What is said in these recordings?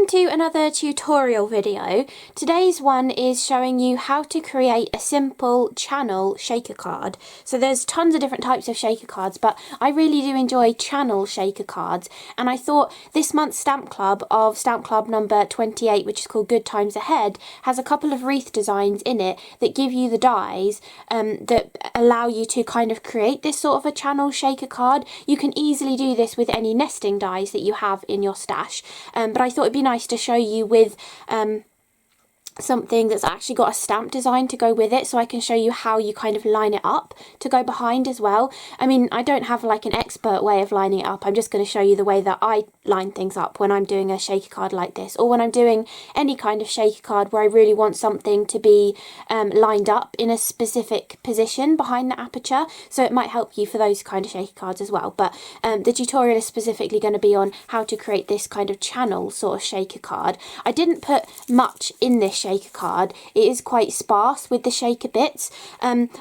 welcome to another tutorial video. Today's one is showing you how to create a simple channel shaker card. So there's tons of different types of shaker cards, but I really do enjoy channel shaker cards, and I thought this month's stamp club of stamp club number 28, which is called Good Times Ahead, has a couple of wreath designs in it that give you the dies that allow you to kind of create this sort of a channel shaker card. You can easily do this with any nesting dies that you have in your stash, but I thought it'd be nice to show you with something that's actually got a stamp design to go with it, so I can show you how you kind of line it up to go behind as well. I mean, I don't have like an expert way of lining it up. I'm just going to show you the way that I line things up when I'm doing a shaker card like this, or when I'm doing any kind of shaker card where I really want something to be lined up in a specific position behind the aperture. So it might help you for those kind of shaker cards as well. But the tutorial is specifically going to be on how to create this kind of channel sort of shaker card. I didn't put much in this shaker card. It is quite sparse with the shaker bits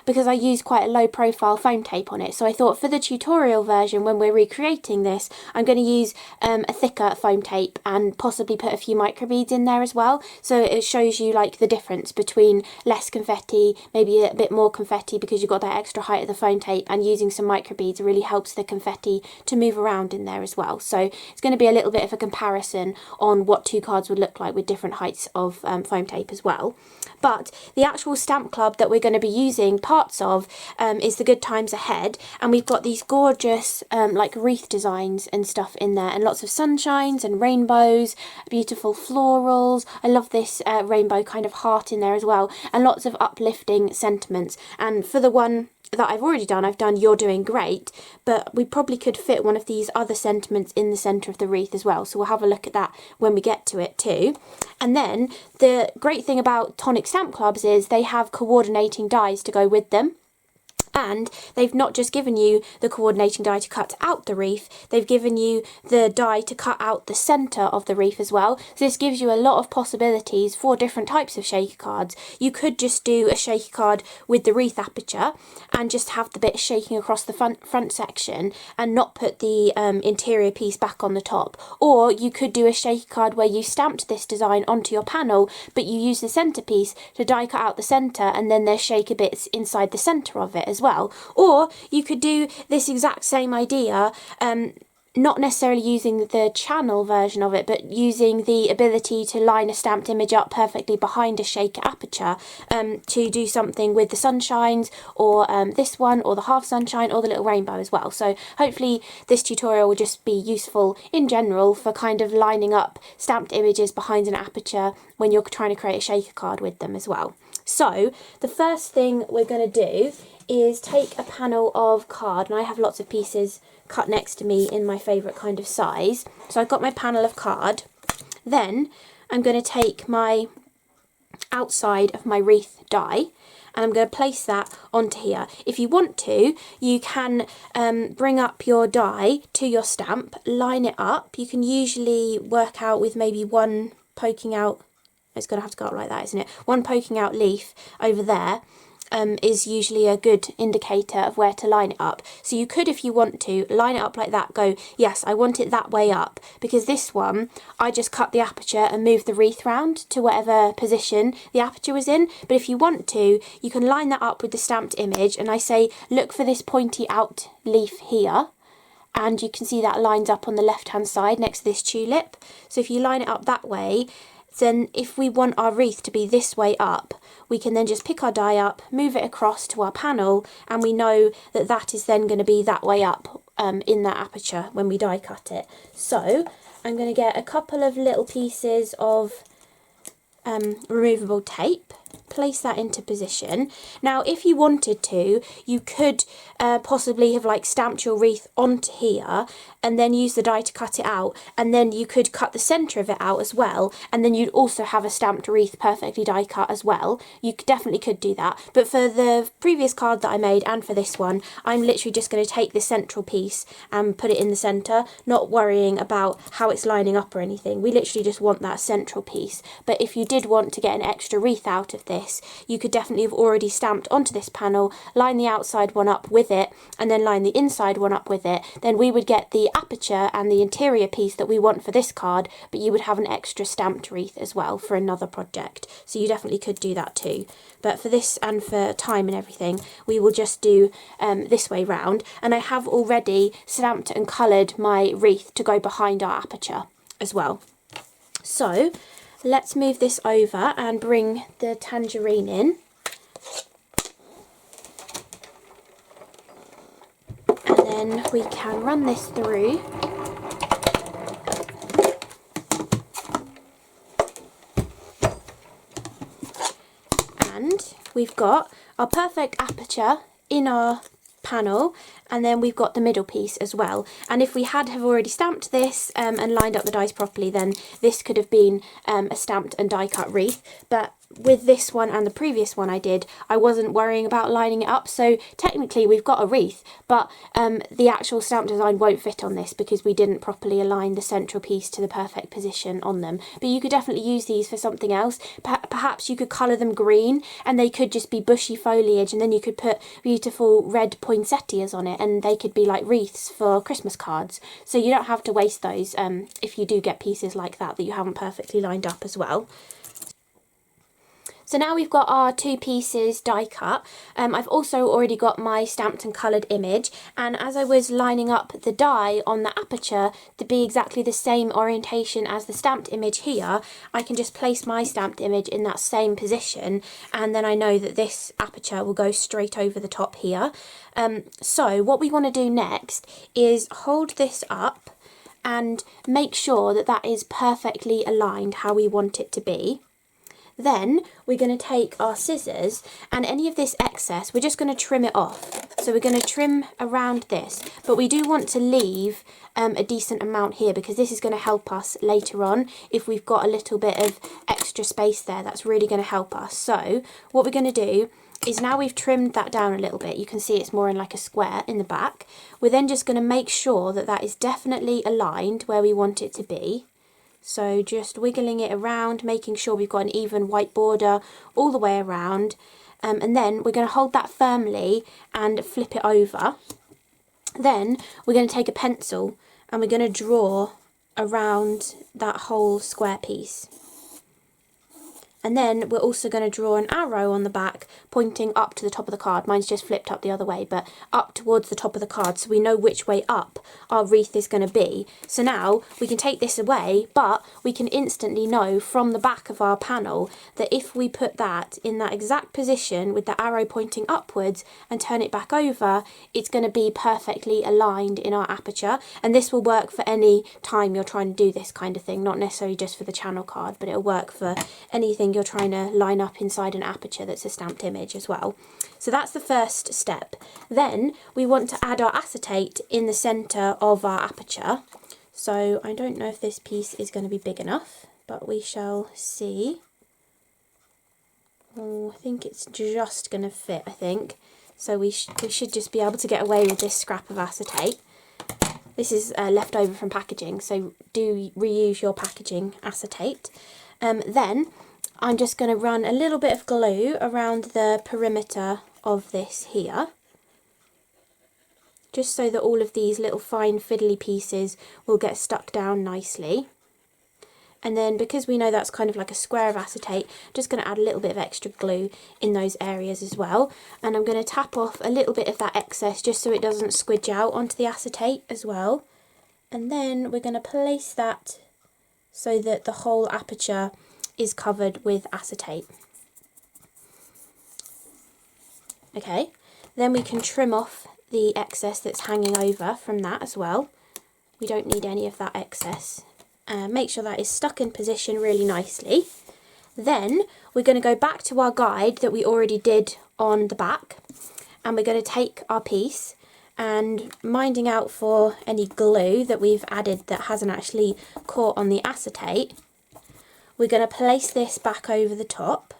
because I used quite a low profile foam tape on it. So I thought for the tutorial version, when we're recreating this, I'm going to use a thicker foam tape and possibly put a few microbeads in there as well, so it shows you like the difference between less confetti, maybe a bit more confetti because you've got that extra height of the foam tape, and using some microbeads really helps the confetti to move around in there as well. So it's going to be a little bit of a comparison on what two cards would look like with different heights of foam tape as well. But the actual stamp club that we're going to be using parts of is the Good Times Ahead, and we've got these gorgeous like wreath designs and stuff in there, and lots of sunshines and rainbows, beautiful florals. I love this rainbow kind of heart in there as well, and lots of uplifting sentiments. And for the one that I've already done, I've done "You're Doing Great," but we probably could fit one of these other sentiments in the centre of the wreath as well, so we'll have a look at that when we get to it too. And then the great thing about Tonic Stamp Clubs is they have coordinating dies to go with them. And they've not just given you the coordinating die to cut out the wreath, they've given you the die to cut out the centre of the wreath as well. So this gives you a lot of possibilities for different types of shaker cards. You could just do a shaker card with the wreath aperture and just have the bit shaking across the front section and not put the interior piece back on the top. Or you could do a shaker card where you stamped this design onto your panel, but you use the centrepiece to die cut out the centre, and then there's shaker bits inside the centre of it as well. Or you could do this exact same idea, not necessarily using the channel version of it, but using the ability to line a stamped image up perfectly behind a shaker aperture to do something with the sunshines, or this one, or the half sunshine, or the little rainbow as well. So hopefully this tutorial will just be useful in general for kind of lining up stamped images behind an aperture when you're trying to create a shaker card with them as well. So the first thing we're going to do is take a panel of card, and I have lots of pieces cut next to me in my favourite kind of size. So I've got my panel of card. Then I'm going to take my outside of my wreath die, and I'm going to place that onto here. If you want to, you can bring up your die to your stamp, line it up. You can usually work out with maybe one poking out, it's going to have to go up like that, isn't it? One poking out leaf over there is usually a good indicator of where to line it up. So you could, if you want to, line it up like that, go, yes, I want it that way up, because this one, I just cut the aperture and moved the wreath round to whatever position the aperture was in. But if you want to, you can line that up with the stamped image, and I say, look for this pointy out leaf here, and you can see that lines up on the left hand side next to this tulip. So if you line it up that way, then if we want our wreath to be this way up, we can then just pick our die up, move it across to our panel, and we know that that is then going to be that way up in that aperture when we die cut it. So I'm going to get a couple of little pieces of removable tape, place that into position. Now if you wanted to, you could possibly have like stamped your wreath onto here and then use the die to cut it out, and then you could cut the centre of it out as well, and then you'd also have a stamped wreath perfectly die cut as well. You definitely could do that, but for the previous card that I made and for this one, I'm literally just going to take the central piece and put it in the centre, not worrying about how it's lining up or anything. We literally just want that central piece. But if you did want to get an extra wreath out of of this, you could definitely have already stamped onto this panel, line the outside one up with it, and then line the inside one up with it. Then we would get the aperture and the interior piece that we want for this card, but you would have an extra stamped wreath as well for another project. So you definitely could do that too. But for this and for time and everything, we will just do this way round. And I have already stamped and coloured my wreath to go behind our aperture as well. So let's move this over and bring the tangerine in. And then we can run this through. And we've got our perfect aperture in our panel, and then we've got the middle piece as well. And if we have already stamped this and lined up the dies properly, then this could have been a stamped and die cut wreath. But with this one and the previous one I wasn't worrying about lining it up, so technically we've got a wreath, but the actual stamp design won't fit on this because we didn't properly align the central piece to the perfect position on them. But you could definitely use these for something else. Perhaps you could colour them green and they could just be bushy foliage, and then you could put beautiful red poinsettias on it and they could be like wreaths for Christmas cards. So you don't have to waste those if you do get pieces like that you haven't perfectly lined up as well. So now we've got our two pieces die cut. I've also already got my stamped and coloured image, and as I was lining up the die on the aperture to be exactly the same orientation as the stamped image here, I can just place my stamped image in that same position, and then I know that this aperture will go straight over the top here. So what we want to do next is hold this up and make sure that that is perfectly aligned how we want it to be. Then we're going to take our scissors, and any of this excess, we're just going to trim it off. So we're going to trim around this, but we do want to leave a decent amount here because this is going to help us later on if we've got a little bit of extra space there. That's really going to help us. So what we're going to do is, now we've trimmed that down a little bit, you can see it's more in like a square in the back. We're then just going to make sure that that is definitely aligned where we want it to be. So just wiggling it around, making sure we've got an even white border all the way around. And then we're going to hold that firmly and flip it over. Then we're going to take a pencil and we're going to draw around that whole square piece. And then we're also going to draw an arrow on the back pointing up to the top of the card. Mine's just flipped up the other way, but up towards the top of the card so we know which way up our wreath is going to be. So now we can take this away, but we can instantly know from the back of our panel that if we put that in that exact position with the arrow pointing upwards and turn it back over, it's going to be perfectly aligned in our aperture. And this will work for any time you're trying to do this kind of thing, not necessarily just for the channel card, but it'll work for anything you're trying to line up inside an aperture that's a stamped image as well. So that's the first step. Then we want to add our acetate in the centre of our aperture. So I don't know if this piece is going to be big enough, but we shall see. Oh, I think it's just going to fit, I think. So we should just be able to get away with this scrap of acetate. This is left over from packaging, so do reuse your packaging acetate. Then I'm just going to run a little bit of glue around the perimeter of this here, just so that all of these little fine fiddly pieces will get stuck down nicely. And then because we know that's kind of like a square of acetate, I'm just going to add a little bit of extra glue in those areas as well. And I'm going to tap off a little bit of that excess just so it doesn't squidge out onto the acetate as well. And then we're going to place that so that the whole aperture is covered with acetate. Okay, then we can trim off the excess that's hanging over from that as well. We don't need any of that excess. Make sure that is stuck in position really nicely. Then we're going to go back to our guide that we already did on the back, and we're going to take our piece and minding out for any glue that we've added that hasn't actually caught on the acetate, we're going to place this back over the top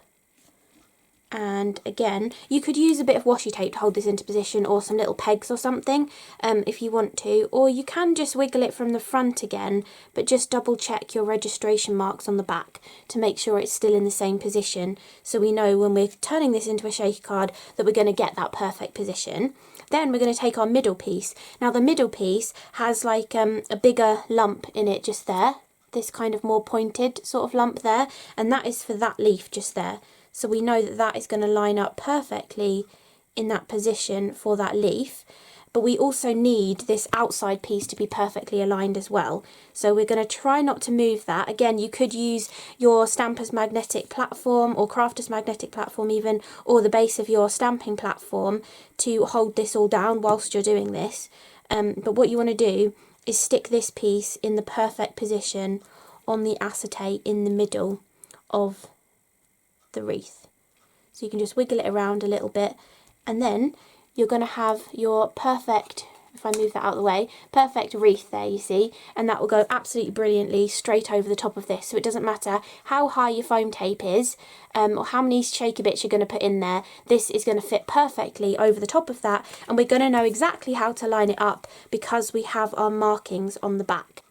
And again, you could use a bit of washi tape to hold this into position, or some little pegs or something if you want to, or you can just wiggle it from the front again, but just double check your registration marks on the back to make sure it's still in the same position, so we know when we're turning this into a shaker card that we're going to get that perfect position. Then we're going to take our middle piece. Now the middle piece has like a bigger lump in it just there, this kind of more pointed sort of lump there, and that is for that leaf just there. So we know that that is going to line up perfectly in that position for that leaf. But we also need this outside piece to be perfectly aligned as well. So we're going to try not to move that. Again, you could use your stamper's magnetic platform, or crafter's magnetic platform even, or the base of your stamping platform to hold this all down whilst you're doing this. But what you want to do is stick this piece in the perfect position on the acetate in the middle of the wreath. So you can just wiggle it around a little bit, and then you're going to have your perfect, if I move that out of the way, perfect wreath there, you see, and that will go absolutely brilliantly straight over the top of this. So it doesn't matter how high your foam tape is or how many shaker bits you're going to put in there, this is going to fit perfectly over the top of that, and we're going to know exactly how to line it up because we have our markings on the back.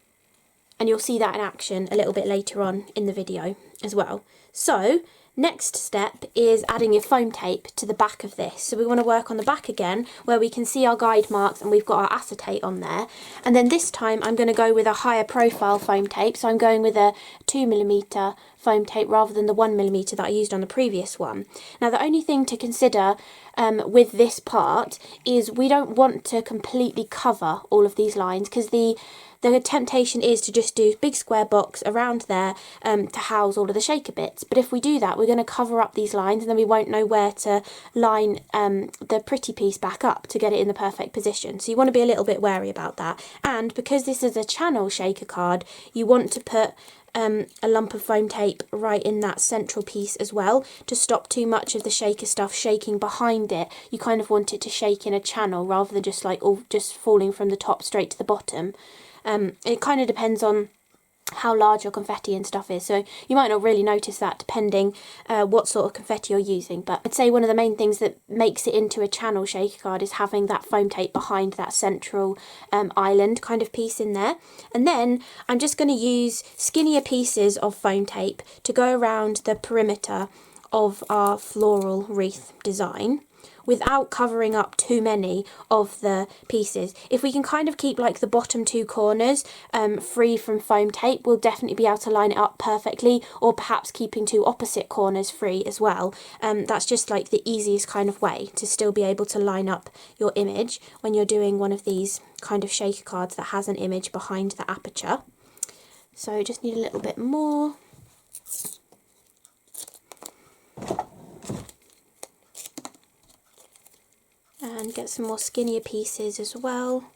And you'll see that in action a little bit later on in the video as well. So next step is adding your foam tape to the back of this. So we want to work on the back again where we can see our guide marks and we've got our acetate on there. And then this time I'm going to go with a higher profile foam tape. So I'm going with a 2mm foam tape rather than the 1mm that I used on the previous one. Now the only thing to consider with this part is we don't want to completely cover all of these lines, because the temptation is to just do big square box around there to house all of the shaker bits. But if we do that, we're going to cover up these lines and then we won't know where to line the pretty piece back up to get it in the perfect position. So you want to be a little bit wary about that. And because this is a channel shaker card, you want to put a lump of foam tape right in that central piece as well to stop too much of the shaker stuff shaking behind it. You kind of want it to shake in a channel rather than just like all just falling from the top straight to the bottom. It kind of depends on how large your confetti and stuff is, so you might not really notice that depending what sort of confetti you're using. But I'd say one of the main things that makes it into a channel shaker card is having that foam tape behind that central island kind of piece in there. And then I'm just going to use skinnier pieces of foam tape to go around the perimeter of our floral wreath design, without covering up too many of the pieces. If we can kind of keep like the bottom two corners free from foam tape, we'll definitely be able to line it up perfectly, or perhaps keeping two opposite corners free as well. That's just like the easiest kind of way to still be able to line up your image when you're doing one of these kind of shaker cards that has an image behind the aperture. So just need a little bit more. And get some more skinnier pieces as well,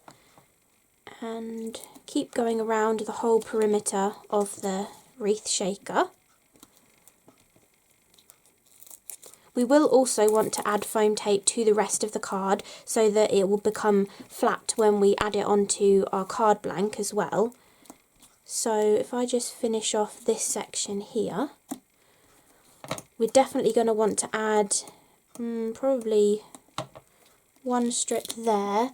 and keep going around the whole perimeter of the wreath shaker. We will also want to add foam tape to the rest of the card so that it will become flat when we add it onto our card blank as well. So if I just finish off this section here, we're definitely going to want to add probably one strip there,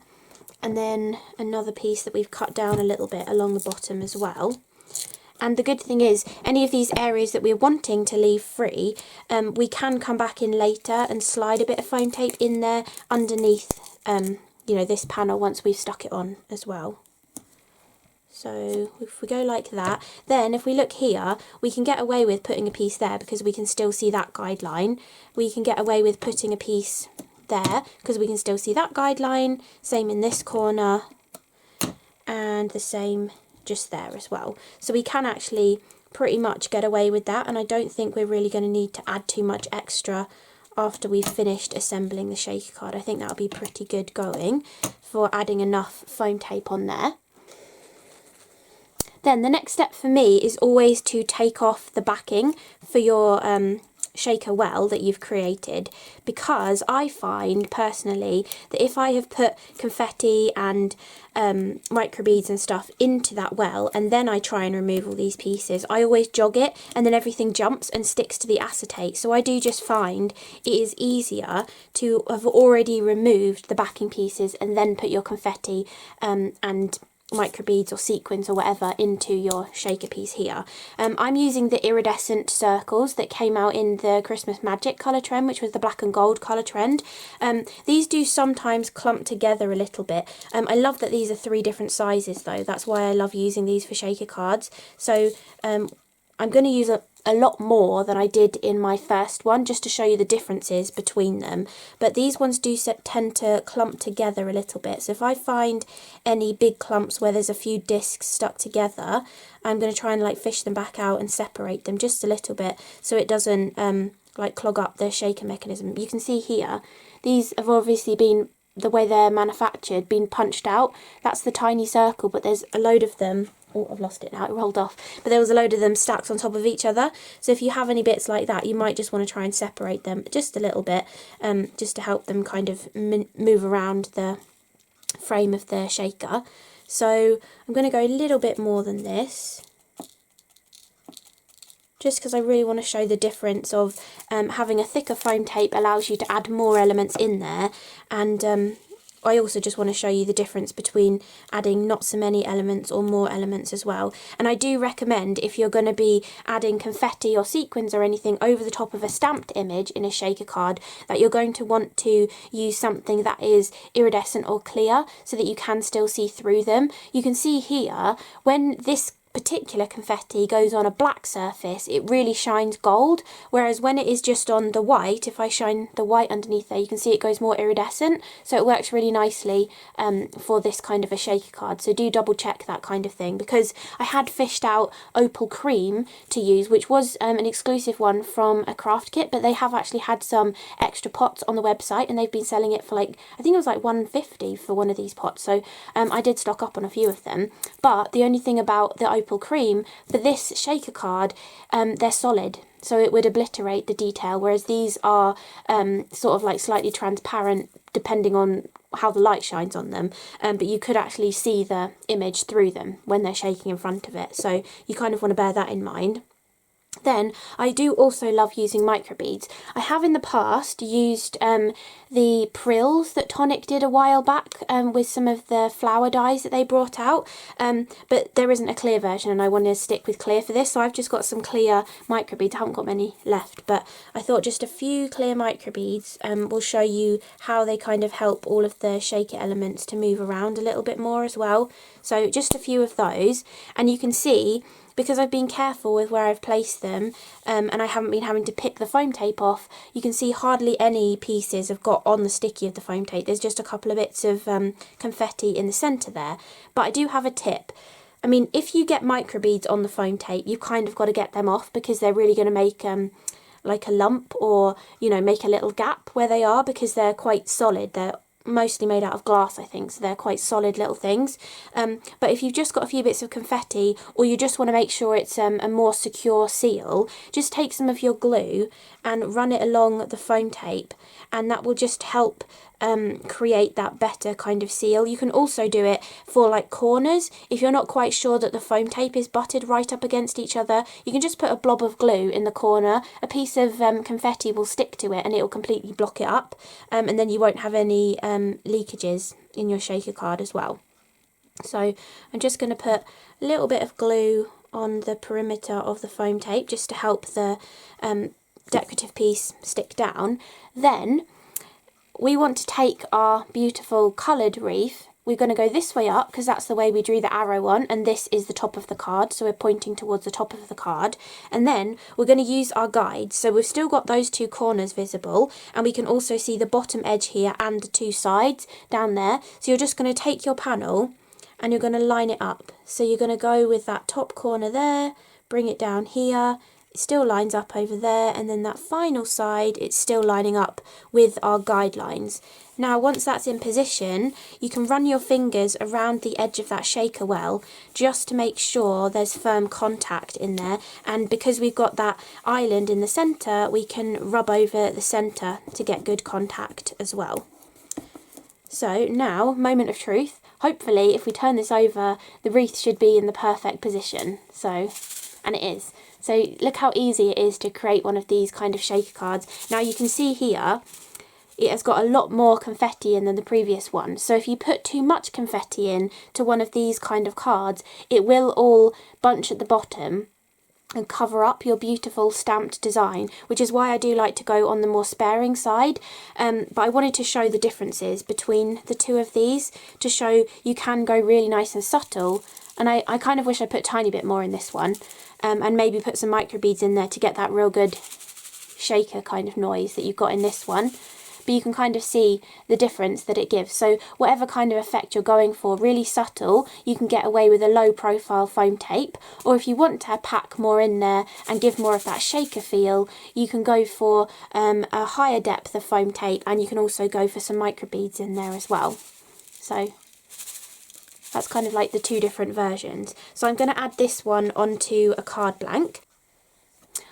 and then another piece that we've cut down a little bit along the bottom as well. And the good thing is, any of these areas that we're wanting to leave free, we can come back in later and slide a bit of foam tape in there underneath you know, this panel once we've stuck it on as well. So if we go like that, then if we look here, we can get away with putting a piece there because we can still see that guideline. We can get away with putting a piece there because we can still see that guideline, same in this corner, and the same just there as well. So we can actually pretty much get away with that, and I don't think we're really going to need to add too much extra after we've finished assembling the shaker card. I think that'll be pretty good going for adding enough foam tape on there. Then the next step for me is always to take off the backing for your shaker well that you've created, because I find personally that if I have put confetti and microbeads and stuff into that well and then I try and remove all these pieces, I always jog it and then everything jumps and sticks to the acetate. So I do just find it is easier to have already removed the backing pieces and then put your confetti and microbeads or sequins or whatever into your shaker piece here. I'm using the iridescent circles that came out in the Christmas Magic colour trend, which was the black and gold colour trend. These do sometimes clump together a little bit. I love that these are 3 different sizes though. That's why I love using these for shaker cards. So I'm going to use a lot more than I did in my first one, just to show you the differences between them. But these ones do tend to clump together a little bit. So if I find any big clumps where there's a few discs stuck together, I'm going to try and like fish them back out and separate them just a little bit so it doesn't like clog up the shaker mechanism. You can see here, these have obviously been, the way they're manufactured, been punched out. That's the tiny circle, but there's a load of them. Oh, I've lost it now, it rolled off. But there was a load of them stacked on top of each other. So if you have any bits like that, you might just want to try and separate them just a little bit, just to help them kind of move around the frame of the shaker. So I'm going to go a little bit more than this, just because I really want to show the difference of having a thicker foam tape allows you to add more elements in there, and I also just want to show you the difference between adding not so many elements or more elements as well. And I do recommend, if you're going to be adding confetti or sequins or anything over the top of a stamped image in a shaker card, that you're going to want to use something that is iridescent or clear so that you can still see through them. You can see here, when this particular confetti goes on a black surface, it really shines gold, whereas when it is just on the white, if I shine the white underneath there, you can see it goes more iridescent. So it works really nicely for this kind of a shaker card. So do double check that kind of thing, because I had fished out Opal cream to use, which was an exclusive one from a craft kit, but they have actually had some extra pots on the website and they've been selling it for like, I think it was like $1.50 for one of these pots. So I did stock up on a few of them. But the only thing about the Opal cream for this shaker card, they're solid, so it would obliterate the detail, whereas these are sort of like slightly transparent depending on how the light shines on them, but you could actually see the image through them when they're shaking in front of it, so you kind of want to bear that in mind. Then I do also love using microbeads. I have in the past used the prills that Tonic did a while back with some of the flower dies that they brought out, but there isn't a clear version and I want to stick with clear for this, so I've just got some clear microbeads. I haven't got many left, but I thought just a few clear microbeads will show you how they kind of help all of the shaker elements to move around a little bit more as well. So just a few of those, and you can see, because I've been careful with where I've placed them and I haven't been having to pick the foam tape off, you can see hardly any pieces have got on the sticky of the foam tape. There's just a couple of bits of confetti in the centre there. But I do have a tip. I mean, if you get microbeads on the foam tape, you've kind of got to get them off, because they're really going to make like a lump, or, you know, make a little gap where they are, because they're quite solid. They're mostly made out of glass, I think, so they're quite solid little things. But if you've just got a few bits of confetti, or you just want to make sure it's a more secure seal, just take some of your glue and run it along the foam tape, and that will just help create that better kind of seal. You can also do it for like corners. If you're not quite sure that the foam tape is butted right up against each other, you can just put a blob of glue in the corner. A piece of confetti will stick to it and it will completely block it up, and then you won't have any leakages in your shaker card as well. So I'm just going to put a little bit of glue on the perimeter of the foam tape just to help the decorative piece stick down. Then we want to take our beautiful coloured wreath. We're going to go this way up because that's the way we drew the arrow on, and this is the top of the card, so we're pointing towards the top of the card. And then we're going to use our guide, so we've still got those two corners visible, and we can also see the bottom edge here and the two sides down there. So you're just going to take your panel and you're going to line it up. So you're going to go with that top corner there, bring it down here. still lines up over there, and then that final side, it's still lining up with our guidelines. Now once that's in position, you can run your fingers around the edge of that shaker well just to make sure there's firm contact in there, and because we've got that island in the centre, we can rub over the centre to get good contact as well. So now, moment of truth. Hopefully if we turn this over, the wreath should be in the perfect position. So, and it is. So look how easy it is to create one of these kind of shaker cards. Now you can see here, it has got a lot more confetti in than the previous one. So if you put too much confetti in to one of these kind of cards, it will all bunch at the bottom and cover up your beautiful stamped design, which is why I do like to go on the more sparing side. But I wanted to show the differences between the two of these to show you can go really nice and subtle. And I kind of wish I put a tiny bit more in this one, and maybe put some micro beads in there to get that real good shaker kind of noise that you've got in this one. But you can kind of see the difference that it gives. So whatever kind of effect you're going for, really subtle, you can get away with a low profile foam tape. Or if you want to pack more in there and give more of that shaker feel, you can go for a higher depth of foam tape, and you can also go for some micro beads in there as well. So that's kind of like the two different versions. So I'm going to add this one onto a card blank.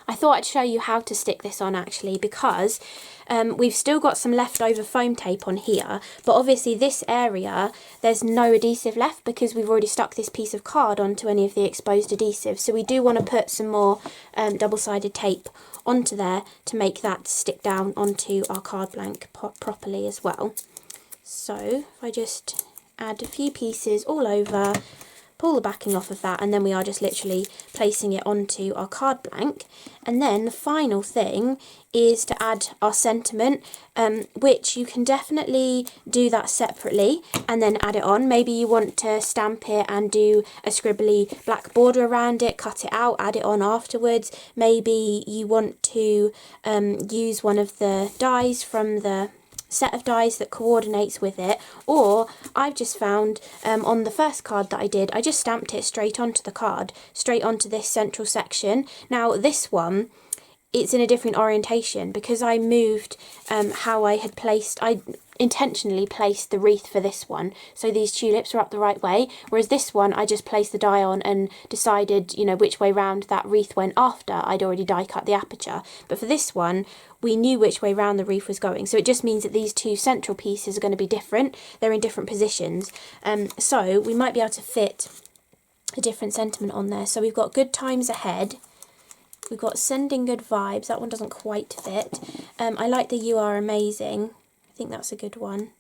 I thought I'd show you how to stick this on actually, because we've still got some leftover foam tape on here, but obviously this area there's no adhesive left because we've already stuck this piece of card onto any of the exposed adhesive. So we do want to put some more double-sided tape onto there to make that stick down onto our card blank properly as well. So if I just add a few pieces all over, pull the backing off of that, and then we are just literally placing it onto our card blank. And then the final thing is to add our sentiment, which you can definitely do that separately and then add it on. Maybe you want to stamp it and do a scribbly black border around it, cut it out, add it on afterwards. Maybe you want to use one of the dies from the set of dies that coordinates with it, or I've just found on the first card that I did, I just stamped it straight onto the card, straight onto this central section. Now this one, it's in a different orientation because I moved how I had placed, I intentionally placed the wreath for this one, so these tulips are up the right way, whereas this one I just placed the die on and decided, you know, which way round that wreath went after I'd already die cut the aperture. But for this one, we knew which way round the wreath was going, so it just means that these two central pieces are going to be different. They're in different positions, so we might be able to fit a different sentiment on there. So we've got good times ahead, we've got sending good vibes, that one doesn't quite fit. I like the you are amazing, I think that's a good one.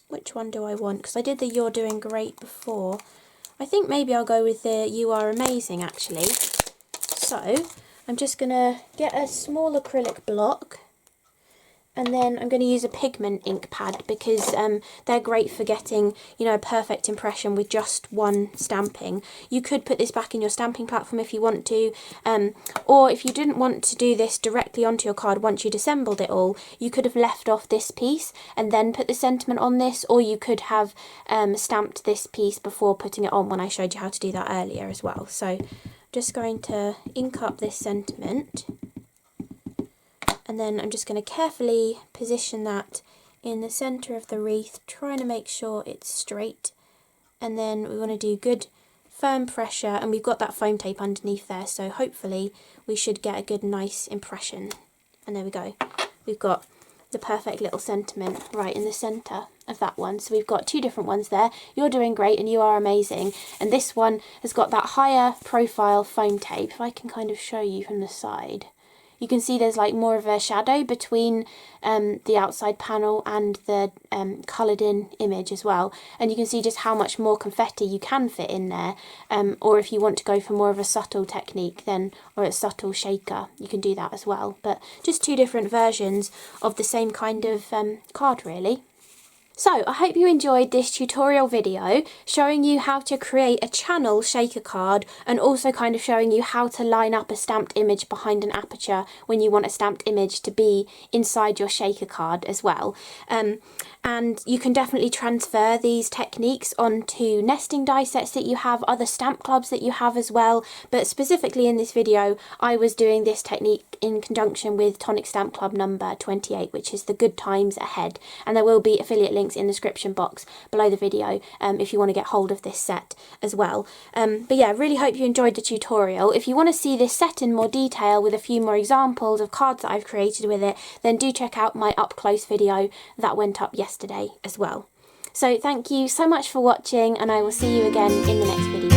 Which one do I want? Because I did the you're doing great before. I think maybe I'll go with the you are amazing actually. So I'm just going to get a small acrylic block, and then I'm going to use a pigment ink pad because they're great for getting, you know, a perfect impression with just one stamping. You could put this back in your stamping platform if you want to, or if you didn't want to do this directly onto your card once you'd assembled it all, you could have left off this piece and then put the sentiment on this, or you could have stamped this piece before putting it on when I showed you how to do that earlier as well. So just going to ink up this sentiment, and then I'm just going to carefully position that in the centre of the wreath, trying to make sure it's straight. And then we want to do good firm pressure, and we've got that foam tape underneath there, so hopefully we should get a good nice impression. And there we go, we've got the perfect little sentiment right in the centre of that one. So we've got two different ones there, you're doing great and you are amazing, and this one has got that higher profile foam tape. If I can kind of show you from the side, you can see there's like more of a shadow between the outside panel and the coloured in image as well, and you can see just how much more confetti you can fit in there, or if you want to go for more of a subtle technique then, or a subtle shaker, you can do that as well. But just two different versions of the same kind of card really. So I hope you enjoyed this tutorial video showing you how to create a channel shaker card and also kind of showing you how to line up a stamped image behind an aperture when you want a stamped image to be inside your shaker card as well. And you can definitely transfer these techniques onto nesting die sets that you have, other stamp clubs that you have as well, but specifically in this video I was doing this technique in conjunction with Tonic Stamp Club number 28, which is the Good Times Ahead, and there will be affiliate links in the description box below the video if you want to get hold of this set as well. But yeah, really hope you enjoyed the tutorial. If you want to see this set in more detail with a few more examples of cards that I've created with it, then do check out my up close video that went up yesterday as well. So thank you so much for watching, and I will see you again in the next video.